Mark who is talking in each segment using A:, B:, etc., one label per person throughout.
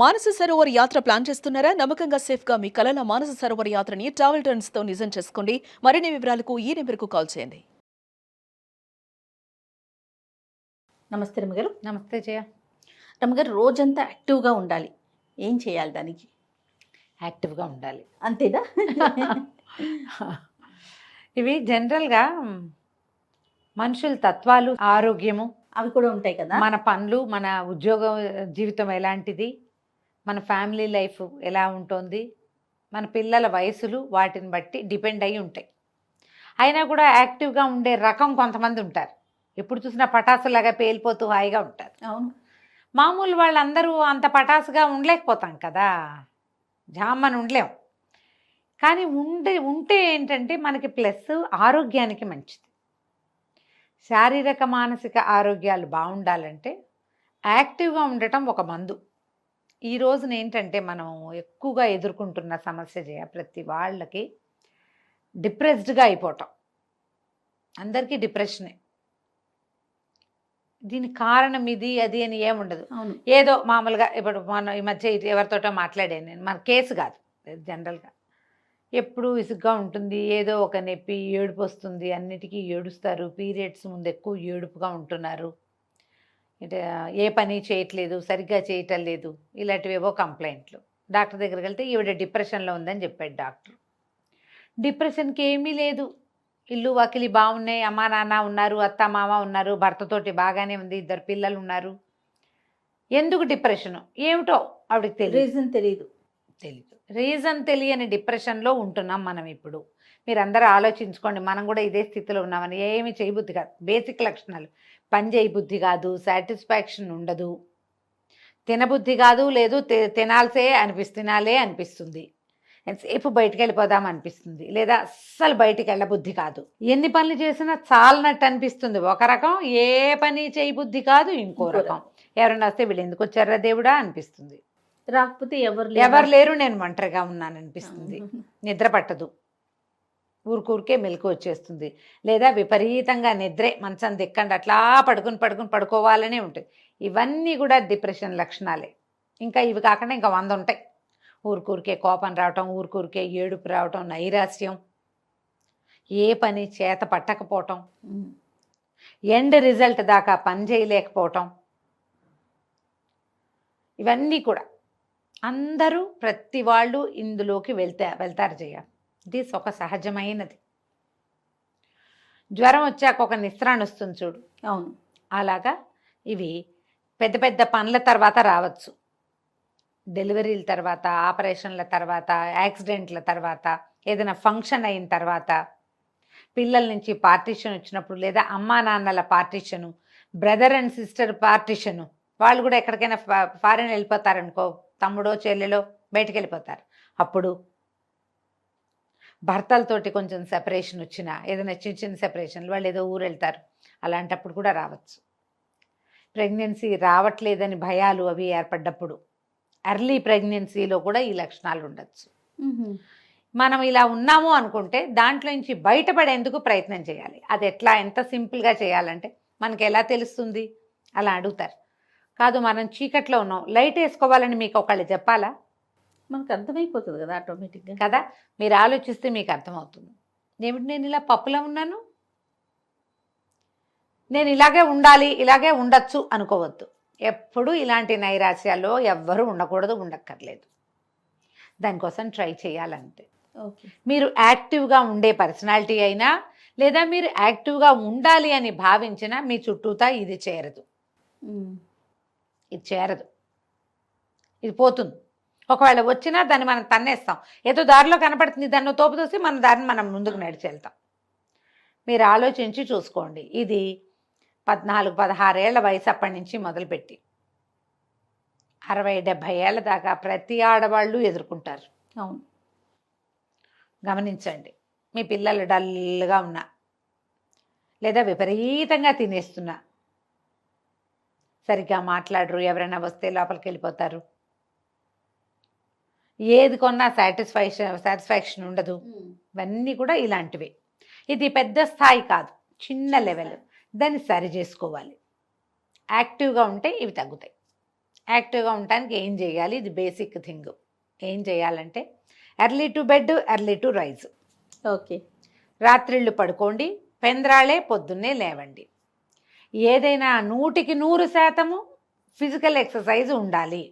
A: మానస సరోవర్ యాత్ర ప్లాన్ చేస్తున్నారా? నమ్మకంగా సేఫ్ గా మీ కలల మానస సరోవర్ యాత్రని ట్రావెల్ టర్న్స్ తో నిజం చేసుకోండి. మరిన్ని వివరాలకు ఈ నెంబర్కు కాల్ చేయండి.
B: నమస్తే రమ్మగారు.
C: నమస్తే జయ.
B: రమ్మగారు, రోజంతా యాక్టివ్గా ఉండాలి, ఏం చేయాలి దానికి?
C: యాక్టివ్గా ఉండాలి
B: అంతేనా?
C: ఇవి జనరల్గా మనుషుల తత్వాలు, ఆరోగ్యము
B: అవి కూడా ఉంటాయి కదా.
C: మన పనులు, మన ఉద్యోగ జీవితం ఎలాంటిది, మన ఫ్యామిలీ లైఫ్ ఎలా ఉంటుంది, మన పిల్లల వయసులు వాటిని బట్టి డిపెండ్ అయ్యి ఉంటాయి. అయినా కూడా యాక్టివ్గా ఉండే రకం కొంతమంది ఉంటారు. ఎప్పుడు చూసినా పటాసులాగా పేలిపోతూ హాయిగా ఉంటారు.
B: అవును.
C: మామూలు వాళ్ళందరూ అంత పటాసుగా ఉండలేకపోతాం కదా, జామ్మని ఉండలేం. కానీ ఉంటే ఏంటంటే మనకి ప్లస్ ఆరోగ్యానికి మంచిది. శారీరక మానసిక ఆరోగ్యాలు బాగుండాలంటే యాక్టివ్గా ఉండటం ఒక మందు. ఈ రోజున ఏంటంటే మనం ఎక్కువగా ఎదుర్కొంటున్న సమస్య ప్రతి వాళ్ళకి డిప్రెస్డ్గా అయిపోవటం. అందరికీ డిప్రెషనే. దీనికి కారణం ఇది అది అని ఏముండదు. ఏదో మామూలుగా ఇప్పుడు మన ఈ మధ్య ఎవరితోటో మాట్లాడాను నేను, మన కేసు కాదు, జనరల్గా ఎప్పుడు విసుగ్గా ఉంటుంది, ఏదో ఒక నొప్పి, ఏడుపు వస్తుంది, అన్నిటికీ ఏడుస్తారు, పీరియడ్స్ ముందు ఎక్కువ ఏడుపుగా ఉంటున్నారు, ఏ పని చేయట్లేదు, సరిగ్గా చేయటం లేదు, ఇలాంటివేవో కంప్లైంట్లు. డాక్టర్ దగ్గరికి వెళ్తే ఈవిడ డిప్రెషన్లో ఉందని చెప్పాడు డాక్టర్. డిప్రెషన్కి ఏమీ లేదు, ఇల్లు వాకిలి బాగున్నాయి, అమ్మా నాన్న ఉన్నారు, అత్త మామ ఉన్నారు, భర్తతోటి బాగానే ఉంది, 2 పిల్లలు ఉన్నారు. ఎందుకు డిప్రెషను ఏమిటో ఆవిడకి తెలియదు, రీజన్ తెలియని డిప్రెషన్లో ఉంటున్నాం మనం ఇప్పుడు. మీరందరూ ఆలోచించుకోండి, మనం కూడా ఇదే స్థితిలో ఉన్నామని. ఏమి చేయబుద్ధి కాదు, బేసిక్ లక్షణాలు. పని చేయబుద్ధి కాదు, సాటిస్ఫాక్షన్ ఉండదు, తినబుద్ధి కాదు, లేదు తినాలే అనిపిస్తుంది, ఎంతసేపు బయటికి వెళ్ళిపోదాం అనిపిస్తుంది, లేదా అస్సలు బయటికి వెళ్ళబుద్ధి కాదు, ఎన్ని పనులు చేసినా చాలనట్టు అనిపిస్తుంది ఒక రకం, ఏ పని చేయబుద్ధి కాదు ఇంకో రకం. ఎవరైనా వస్తే వీళ్ళు ఎందుకు వచ్చారా దేవుడా అనిపిస్తుంది,
B: రాకపోతే
C: ఎవరు లేరు నేను ఒంటరిగా ఉన్నాను అనిపిస్తుంది, నిద్ర పట్టదు, ఊరికే మెలకు వచ్చేస్తుంది, లేదా విపరీతంగా నిద్రే, మంచం దిక్కండి అట్లా పడుకోవాలనే ఉంటుంది. ఇవన్నీ కూడా డిప్రెషన్ లక్షణాలే. ఇంకా ఇవి కాకుండా ఇంకా 100 ఉంటాయి. ఊరికే కోపం రావటం, ఊరికే ఏడుపు రావటం, నైరాస్యం, ఏ పని చేత పట్టకపోవటం, ఎండ్ రిజల్ట్ దాకా పని చేయలేకపోవటం, ఇవన్నీ కూడా అందరూ ప్రతి వాళ్ళు ఇందులోకి వెళ్తారు జయ. ఇది ఒక సహజమైనది. జ్వరం వచ్చాక ఒక నిస్త్రాన్ని వస్తుంది చూడు,
B: అవును,
C: అలాగా ఇవి పెద్ద పెద్ద పనుల తర్వాత రావచ్చు, డెలివరీల తర్వాత, ఆపరేషన్ల తర్వాత, యాక్సిడెంట్ల తర్వాత, ఏదైనా ఫంక్షన్ అయిన తర్వాత, పిల్లల నుంచి పార్టీషన్ వచ్చినప్పుడు, లేదా అమ్మా నాన్నల partition, brother and sister partition, వాళ్ళు కూడా ఎక్కడికైనా ఫారెన్ వెళ్ళిపోతారనుకో, తమ్ముడో చెల్లెలో బయటికి వెళ్ళిపోతారు, అప్పుడు భర్తలతోటి కొంచెం సెపరేషన్ వచ్చినా, ఏదైనా చిన్న సెపరేషన్లు, వాళ్ళు ఏదో ఊరు వెళ్తారు, అలాంటప్పుడు కూడా రావచ్చు. ప్రెగ్నెన్సీ రావట్లేదని భయాలు అవి ఏర్పడ్డప్పుడు, ఎర్లీ ప్రెగ్నెన్సీలో కూడా ఈ లక్షణాలు ఉండొచ్చు. మనం ఇలా ఉన్నాము అనుకుంటే దాంట్లో నుంచి బయటపడేందుకు ప్రయత్నం చేయాలి. అది ఎట్లా, ఎంత సింపుల్గా చేయాలంటే మనకి ఎలా తెలుస్తుంది, అలా అడుగుతారు. కాదు మనం చీకట్లో ఉన్నాం, లైట్ వేసుకోవాలని మీకు ఒకళ్ళు చెప్పాలా?
B: మనకు అర్థమైపోతుంది కదా ఆటోమేటిక్గా
C: కదా. మీరు ఆలోచిస్తే మీకు అర్థమవుతుంది. ఏమిటి నేను ఇలా పప్పులో ఉన్నాను, నేను ఇలాగే ఉండాలి, ఇలాగే ఉండొచ్చు అనుకోవద్దు. ఎప్పుడు ఇలాంటి నైరాశ్యాల్లో ఎవ్వరూ ఉండకూడదు, ఉండక్కర్లేదు. దానికోసం ట్రై చేయాలంతే. మీరు యాక్టివ్గా ఉండే పర్సనాలిటీ అయినా, లేదా మీరు యాక్టివ్గా ఉండాలి అని భావించినా మీ చుట్టూతా ఇది చేరదు, ఇది పోతుంది. ఒకవేళ వచ్చినా దాన్ని మనం తన్నేస్తాం, ఏదో దారిలో కనపడుతుంది దాన్ని తోపు తోసి మన దారిని మనం ముందుకు నడిచి వెళ్తాం. మీరు ఆలోచించి చూసుకోండి. ఇది 14-16 ఏళ్ల వయసు అప్పటి నుంచి మొదలుపెట్టి 60-70 ఏళ్ల దాకా ప్రతి ఆడవాళ్ళు ఎదుర్కొంటారు.
B: అవును,
C: గమనించండి. మీ పిల్లలు డల్గా ఉన్నా, లేదా విపరీతంగా తినేస్తున్నా, సరిగ్గా మాట్లాడరు, ఎవరైనా వస్తే లోపలికి వెళ్ళిపోతారు, ఏది కొన్నా సాటిస్ఫాక్షన్ ఉండదు, ఇవన్నీ కూడా ఇలాంటివే. ఇది పెద్ద స్థాయి కాదు, చిన్న లెవెల్. దాన్ని సరి చేసుకోవాలి. యాక్టివ్గా ఉంటే ఇవి తగ్గుతాయి. యాక్టివ్గా ఉండటానికి ఏం చేయాలి? ఇది బేసిక్ థింగ్. ఏం చేయాలంటే early to bed, early to rise.
B: Okay.
C: రాత్రిళ్ళు పడుకోండి, పెంద్రాళే పొద్దున్నే లేవండి. ఏదైనా 100% ఫిజికల్ ఎక్సర్సైజ్ ఉండాలి.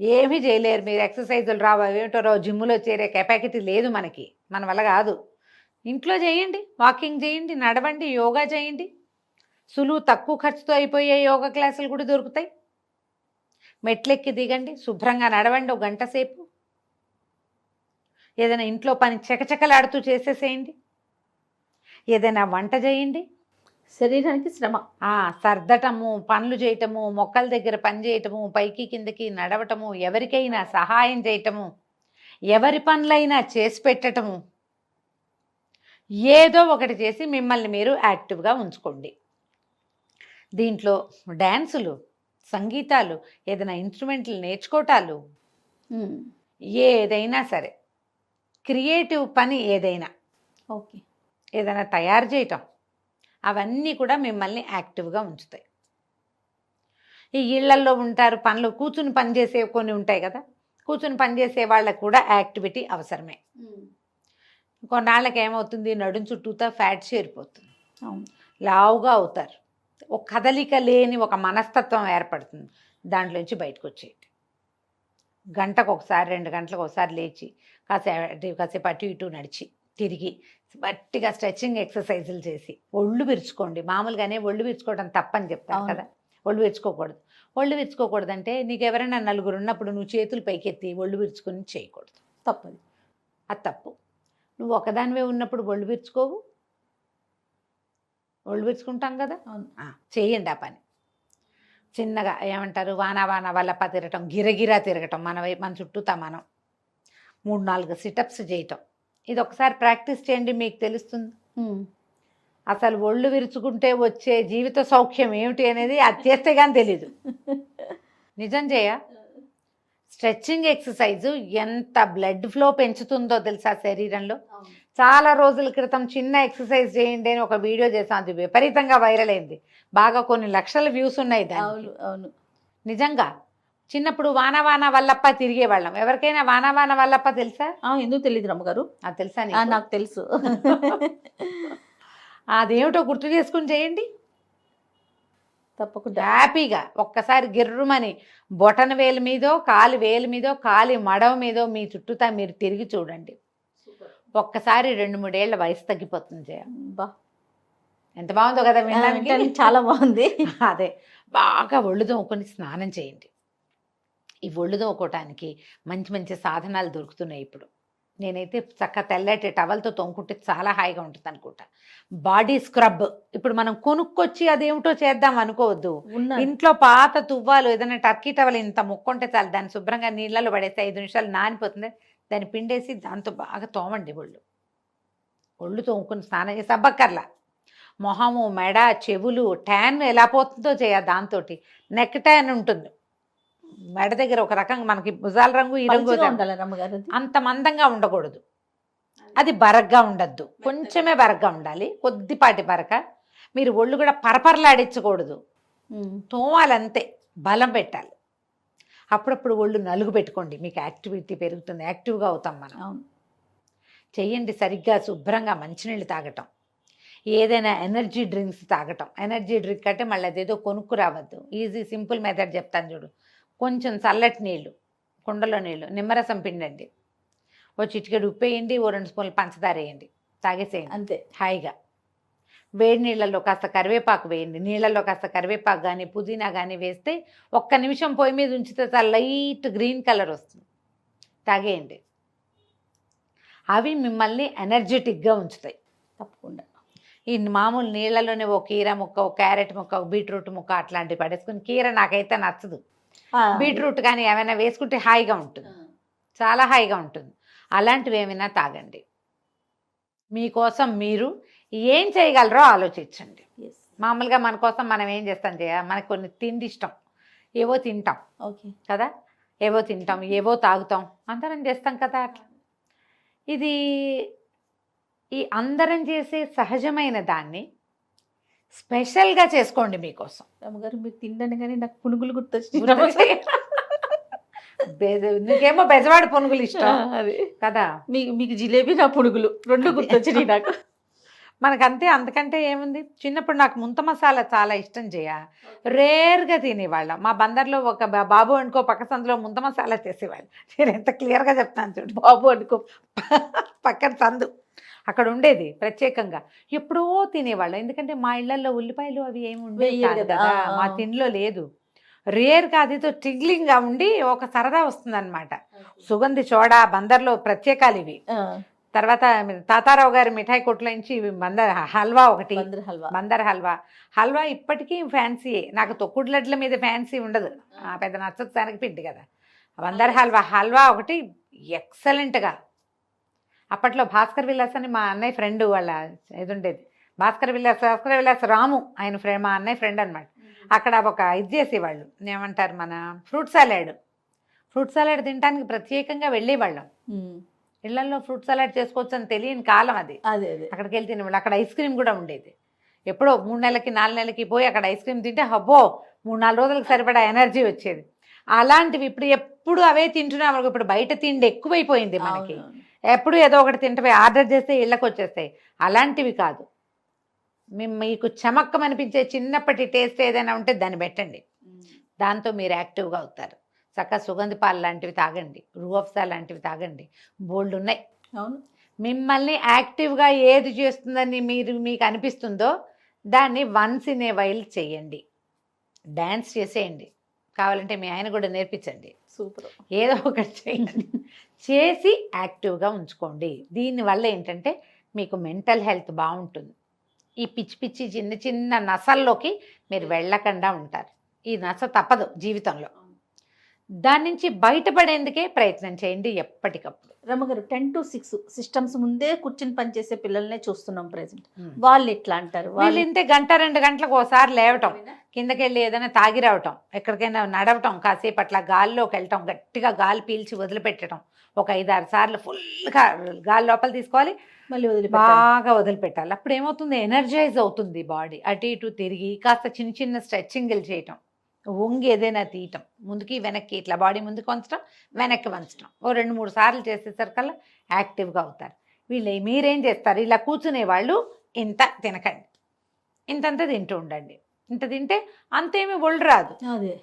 C: ఏమీ చేయలేరు మీరు, ఎక్సర్సైజులు రావు ఏమిటో రావు, జిమ్లో చేరే కెపాసిటీ లేదు మనకి, మన వల్ల కాదు. ఇంట్లో చేయండి, వాకింగ్ చేయండి, నడవండి, యోగా చేయండి. సులువు తక్కువ ఖర్చుతో అయిపోయే యోగా క్లాసులు కూడా దొరుకుతాయి. మెట్లెక్కి దిగండి, శుభ్రంగా నడవండి 1 గంట సేపు. ఏదైనా ఇంట్లో పని చకచకలాడుతూ చేసేసేయండి. ఏదైనా వంట చేయండి.
B: శరీరానికి శ్రమ.
C: సర్దటము, పనులు చేయటము, మొక్కల దగ్గర పని చేయటము, పైకి కిందకి నడవటము, ఎవరికైనా సహాయం చేయటము, ఎవరి పనులైనా చేసి పెట్టటము, ఏదో ఒకటి చేసి మిమ్మల్ని మీరు యాక్టివ్గా ఉంచుకోండి. దీంట్లో డ్యాన్సులు, సంగీతాలు, ఏదైనా ఇన్స్ట్రుమెంట్లు నేర్చుకోవటాలు, ఏదైనా సరే క్రియేటివ్ పని ఏదైనా,
B: ఓకే,
C: ఏదైనా తయారు చేయటం, అవన్నీ కూడా మిమ్మల్ని యాక్టివ్గా ఉంచుతాయి. ఈ ఇళ్లల్లో ఉంటారు, కూర్చుని పని చేసే కొన్ని ఉంటాయి కదా, కూర్చుని పని చేసే వాళ్ళకు కూడా యాక్టివిటీ అవసరమే. కొన్నాళ్ళకి ఏమవుతుంది, నడుం చుట్టూతా ఫ్యాట్ చేరిపోతుంది, లావుగా అవుతారు, ఒక కదలిక లేని ఒక మనస్తత్వం ఏర్పడుతుంది. దాంట్లోంచి బయటకు వచ్చేయండి. గంటకు ఒకసారి 2 గంటలకు ఒకసారి లేచి కాసేపు అటు ఇటు నడిచి తిరిగి గట్టిగా స్ట్రెచ్చింగ్ ఎక్సర్సైజులు చేసి ఒళ్ళు విరుచుకోండి. మామూలుగానే ఒళ్ళు విరుచుకోవడం తప్పని చెప్తారు కదా, ఒళ్ళు విరుచుకోకూడదు. ఒళ్ళు విరుచుకోకూడదు అంటే నీకు ఎవరైనా 4 ఉన్నప్పుడు నువ్వు చేతులు పైకెత్తి ఒళ్ళు విరుచుకొని చేయకూడదు,
B: తప్పదు,
C: అది తప్పు. నువ్వు ఒకదానివే ఉన్నప్పుడు ఒళ్ళు విరుచుకోవు, ఒళ్ళు విరుచుకుంటాం కదా, చేయండి ఆ పని. చిన్నగా ఏమంటారు, వాన వల్లప తిరగటం, గిరగిరా తిరగటం, మన చుట్టూతా మనం 3-4 సిటప్స్ చేయటం. ఇది ఒకసారి ప్రాక్టీస్ చేయండి, మీకు తెలుస్తుంది అసలు ఒళ్ళు విరుచుకుంటే వచ్చే జీవిత సౌఖ్యం ఏమిటి అనేది. అది చేస్తే కానీ తెలీదు. నిజం చేయ. స్ట్రెచ్చింగ్ ఎక్సర్సైజ్ ఎంత బ్లడ్ ఫ్లో పెంచుతుందో తెలుసా శరీరంలో. చాలా రోజుల క్రితం చిన్న ఎక్సర్సైజ్ చేయండి అని ఒక వీడియో చేసాం, అది విపరీతంగా వైరల్ అయింది, బాగా కొన్ని లక్షల వ్యూస్ ఉన్నాయి దానికి.
B: అవును,
C: నిజంగా. చిన్నప్పుడు వాన వల్లప్ప తిరిగేవాళ్ళం. ఎవరికైనా వాన వల్లప్ప తెలుసా?
B: ఎందుకు తెలియదు రమ్మగారు?
C: అది తెలుసా?
B: నాకు తెలుసు.
C: అదేమిటో గుర్తు చేసుకుని చేయండి
B: తప్పకుండా.
C: హ్యాపీగా ఒక్కసారి గిర్రుమని బొటన వేలు మీదో, కాలి వేలు మీదో, కాలి మడవ మీదో మీ చుట్టూతా మీరు తిరిగి చూడండి. ఒక్కసారి 2-3 ఏళ్ల వయసు తగ్గిపోతుంది జయ. ఎంత బాగుందో కదా వినడానికి,
B: చాలా బాగుంది.
C: అదే బాగా ఒళ్ళు తోముకొని స్నానం చేయండి. ఈ ఒళ్ళు తోముకోవటానికి మంచి మంచి సాధనాలు దొరుకుతున్నాయి ఇప్పుడు. నేనైతే చక్కగా తెల్లటి టవల్తో తోముకుంటే చాలా హాయిగా ఉంటుంది అనుకుంటా. బాడీ స్క్రబ్ ఇప్పుడు మనం కొనుక్కొచ్చి అదేమిటో చేద్దాం అనుకోవద్దు. ఇంట్లో పాత తువ్వాలు, ఏదైనా టర్కీ టవల్ ఇంత ముక్కుంటే చాలు, దాన్ని శుభ్రంగా నీళ్ళలో పడేస్తే 5 నిమిషాలు నానిపోతుంది, దాన్ని పిండేసి దాంతో బాగా తోమండి. ఒళ్ళు తోముకుని స్నానం చేసి అబ్బక్కర్లా. మొహము, మెడ, చెవులు ట్యాన్ ఎలా పోతుందో చేయాలి. దాంతో నెక్ ట్యాన్ ఉంటుంది మెడ దగ్గర, ఒక రకంగా మనకి భుజాల రంగు ఈ రంగు అంత మందంగా ఉండకూడదు, అది బరగ్గా ఉండద్దు, కొంచెమే బరగ్గా ఉండాలి, కొద్దిపాటి బరక. మీరు ఒళ్ళు కూడా పరపరలాడించకూడదు, తోమాలంతే, బలం పెట్టాలి. అప్పుడప్పుడు ఒళ్ళు నలుగు పెట్టుకోండి, మీకు యాక్టివిటీ పెరుగుతుంది, యాక్టివ్గా అవుతాం మనం. చెయ్యండి సరిగ్గా, శుభ్రంగా మంచినీళ్ళు తాగటం, ఏదైనా ఎనర్జీ డ్రింక్స్ తాగటం. ఎనర్జీ డ్రింక్ అంటే మళ్ళీ అదేదో కొనుక్కు రావద్దు, ఈజీ సింపుల్ మెథడ్ చెప్తాను చూడు. కొంచెం చల్లటి నీళ్ళు, కుండలో నీళ్ళు, నిమ్మరసం పిండండి, ఓ చిటికెడు ఉప్పు వేయండి, ఓ 2 స్పూన్లు పంచదార వేయండి, తాగేసేయండి అంతే హాయిగా. వేడి నీళ్ళల్లో కాస్త కరివేపాకు వేయండి, నీళ్ళల్లో కాస్త కరివేపాకు కానీ పుదీనా కానీ వేస్తే 1 నిమిషం పొయ్యి మీద ఉంచితే చాలా లైట్ గ్రీన్ కలర్ వస్తుంది, తాగేయండి. అవి మిమ్మల్ని ఎనర్జెటిక్గా ఉంచుతాయి తప్పకుండా. ఈ మామూలు నీళ్ళలోనే ఓ కీర ముక్క, ఓ క్యారెట్ ముక్క, ఓ బీట్రూట్ ముక్క అట్లాంటివి పడేసుకుని, కీర నాకైతే నచ్చదు, బీట్రూట్ కానీ ఏమైనా వేసుకుంటే హాయిగా ఉంటుంది, చాలా హాయిగా ఉంటుంది. అలాంటివి ఏమైనా తాగండి. మీకోసం మీరు ఏం చేయగలరో ఆలోచించండి. మామూలుగా మన కోసం మనం ఏం చేస్తాం మనకు కొన్ని తిండి ఇష్టం, ఏవో తింటాం కదా, ఏవో తింటాం, ఏవో తాగుతాం, అందరం చేస్తాం కదా. అట్లా ఇది ఈ అందరం చేసే సహజమైన దాన్ని స్పెషల్గా చేసుకోండి మీకోసం.
B: రమ్మగారు మీరు తిండండి కానీ నాకు పునుగులు గుర్తొచ్చి
C: నీకేమో బెజవాడి పునుగులు ఇష్టం
B: అది
C: కదా,
B: మీకు జిలేబీ నా పునుగులు రెండు గుర్తొచ్చినాయి నాకు.
C: మనకంతే, అంతకంటే ఏముంది. చిన్నప్పుడు నాకు ముంత మసాలా చాలా ఇష్టం చేయ, రేర్గా తినేవాళ్ళం. మా బందర్లో ఒక బాబు అనుకో పక్క సందులో ముంత మసాలా చేసేవాళ్ళు. నేను ఎంత క్లియర్గా చెప్తాను చూడు,
B: బాబు అనుకో
C: పక్కన సందు అక్కడ ఉండేది ప్రత్యేకంగా. ఎప్పుడో తినేవాళ్ళం, ఎందుకంటే మా ఇళ్లలో ఉల్లిపాయలు అవి ఏమి ఉండేవి
B: వేయరు
C: కాదు
B: కదా.
C: కదా, మా తిండిలో లేదు. రేర్గా అదితో టిగ్లింగ్గా ఉండి ఒక సరదా వస్తుందన్నమాట. సుగంధి చోడా బందర్లో ప్రత్యేకాలు ఇవి. తర్వాత తాతారావు గారి మిఠాయి కొట్ల నుంచి బందర్ హల్వా ఒకటి,
B: బందర్ హల్వా.
C: బందర్ హల్వా. హల్వా ఇప్పటికీ ఫ్యాన్సీయే. నాకు తొక్కుడు లడ్ల మీద ఫ్యాన్సీ ఉండదు, పెద్ద నచ్చదు, శనగపిండి కదా. బందర్ హల్వా ఒకటి ఎక్సలెంట్గా. అప్పట్లో భాస్కర్ విలాస్ అని మా అన్నయ్య ఫ్రెండ్ వాళ్ళ ఇది ఉండేది. భాస్కర్ విలాస్ రాము ఆయన ఫ్రెండ్, మా అన్నయ్య ఫ్రెండ్ అనమాట. అక్కడ ఒక ఇది చేసేవాళ్ళు, ఏమంటారు మన ఫ్రూట్ సలాడ్ తినడానికి ప్రత్యేకంగా వెళ్ళేవాళ్ళం. ఇళ్లలో ఫ్రూట్ సలాడ్ చేసుకోవచ్చు అని తెలియని కాలం అది.
B: అదే అదే
C: అక్కడికి వెళ్తే అక్కడ ఐస్ క్రీమ్ కూడా ఉండేది. ఎప్పుడో 3 నెలలకి 4 నెలలకి పోయి అక్కడ ఐస్ క్రీమ్ తింటే హబ్బో 3-4 రోజులకు సరిపడా ఎనర్జీ వచ్చేది. అలాంటివి ఇప్పుడు అవే తింటున్నాం. ఇప్పుడు బయట తిండి ఎక్కువైపోయింది మనకి. ఎప్పుడు ఏదో ఒకటి తింటే ఆర్డర్ చేస్తే ఇళ్ళకి వచ్చేస్తాయి. అలాంటివి కాదు, మీకు చమక్కమనిపించే చిన్నప్పటి టేస్ట్ ఏదైనా ఉంటే దాన్ని పెట్టండి. దాంతో మీరు యాక్టివ్గా అవుతారు. చక్కగా సుగంధి పాలు లాంటివి తాగండి, రూఅఫ్జా లాంటివి తాగండి, బోల్డ్ ఉన్నాయి.
B: అవును,
C: మిమ్మల్ని యాక్టివ్గా ఏది చేస్తుందని మీకు అనిపిస్తుందో దాన్ని వన్స్ ఇన్ ఏ వైల్ చేయండి. డ్యాన్స్ చేసేయండి, కావాలంటే మీ ఆయన కూడా నేర్పించండి.
B: సూపర్.
C: ఏదో ఒకటి చేయండి, చేసి యాక్టివ్గా ఉంచుకోండి. దీనివల్ల ఏంటంటే మీకు మెంటల్ హెల్త్ బాగుంటుంది. ఈ పిచ్చి చిన్న చిన్న నసల్లోకి మీరు వెళ్ళకుండా ఉంటారు. ఈ నస తప్పదు జీవితంలో. దాని నుంచి బయటపడేందుకే ప్రయత్నం చేయండి ఎప్పటికప్పుడు.
B: రమ్మగారు 10 to 6 సిస్టమ్స్ ముందే కూర్చుని పనిచేసే పిల్లల్నే చూస్తున్నాం ప్రెసెంట్. వాళ్ళు ఎట్లా అంటారు?
C: వాళ్ళు ఇంటే 1-2 గంటలకు ఒకసారి లేవటం, కిందకి వెళ్ళి ఏదైనా తాగి రావటం, ఎక్కడికైనా నడవటం, కాసేపు అట్లా గాల్లోకి వెళ్ళటం, గట్టిగా గాలి పీల్చి వదిలిపెట్టడం, ఒక 5-6 సార్లు ఫుల్గా గాలి లోపల తీసుకోవాలి,
B: మళ్ళీ
C: బాగా వదిలిపెట్టాలి. అప్పుడు ఏమవుతుంది, ఎనర్జైజ్ అవుతుంది బాడీ. అటు ఇటు తిరిగి కాస్త చిన్న చిన్న స్ట్రెచ్చింగ్లు చేయటం, వంగి ఏదైనా తీయటం, ముందుకి వెనక్కి ఇట్లా బాడీ ముందుకు వంచడం, వెనక్కి వంచడం, ఓ 2-3 సార్లు చేసేసరికల్లా యాక్టివ్గా అవుతారు. మీరేం చేస్తారు, ఇలా కూర్చునే వాళ్ళు ఇంత తినకండి, ఇంతంత తింటూ ఉండండి. ఇంత తింటే అంతేమీ ఒళ్ళు రాదు.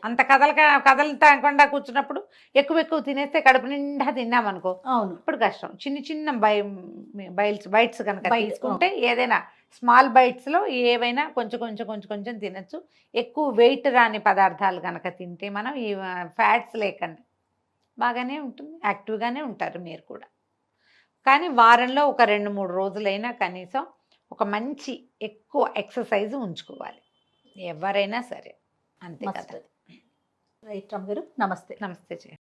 C: అంత కదలకుండా కూర్చున్నప్పుడు ఎక్కువ తినేస్తే కడుపు నిండా తిన్నామనుకో,
B: అవును,
C: ఇప్పుడు కష్టం. చిన్న చిన్న బైట్స్ కనుక తీసుకుంటే, ఏదైనా స్మాల్ బైట్స్లో ఏవైనా కొంచెం తినచ్చు. ఎక్కువ వెయిట్ రాని పదార్థాలు కనుక తింటే మనం ఈ ఫ్యాట్స్ లేకుండా బాగానే ఉంటుంది, యాక్టివ్గానే ఉంటారు మీరు కూడా. కానీ వారంలో ఒక 2-3 రోజులైనా కనీసం ఒక మంచి ఎక్కువ ఎక్సర్సైజ్ ఉంచుకోవాలి ఎవరైనా సరే, అంతే కదా.
B: రైట్ రమ్మగారు, నమస్తే.
C: నమస్తే.